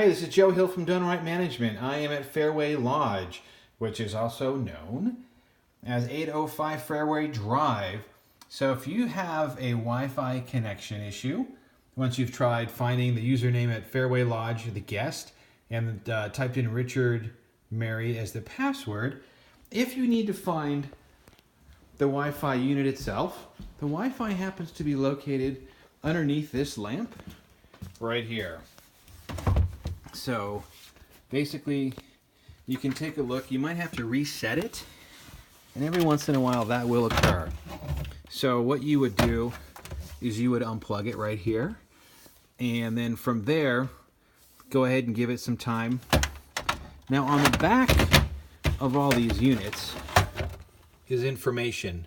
Hi, this is Joe Hill from Done Right Management. I am at Fairway Lodge, which is also known as 805 Fairway Drive. So if you have a Wi-Fi connection issue, once you've tried finding the username at Fairway Lodge, the guest, and typed in Richard Mary as the password, if you need to find the Wi-Fi unit itself, the Wi-Fi happens to be located underneath this lamp right here. So basically you can take a look. You might have to reset it, and every once in a while that will occur. So what you would do is you would unplug it right here, and then from there go ahead and give it some time. Now on the back of all these units is information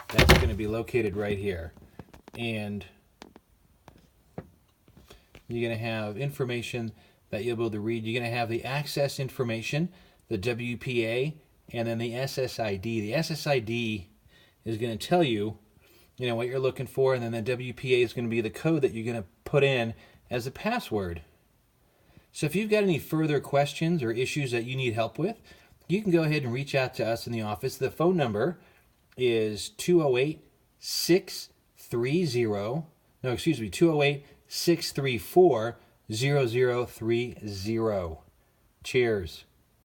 that's going to be located right here, and you're going to have information that you'll be able to read. You're going to have the access information, the WPA, and then the SSID. The SSID is going to tell you, what you're looking for, and then the WPA is going to be the code that you're going to put in as a password. So if you've got any further questions or issues that you need help with, you can go ahead and reach out to us in the office. The phone number is 208-634-0030. Cheers.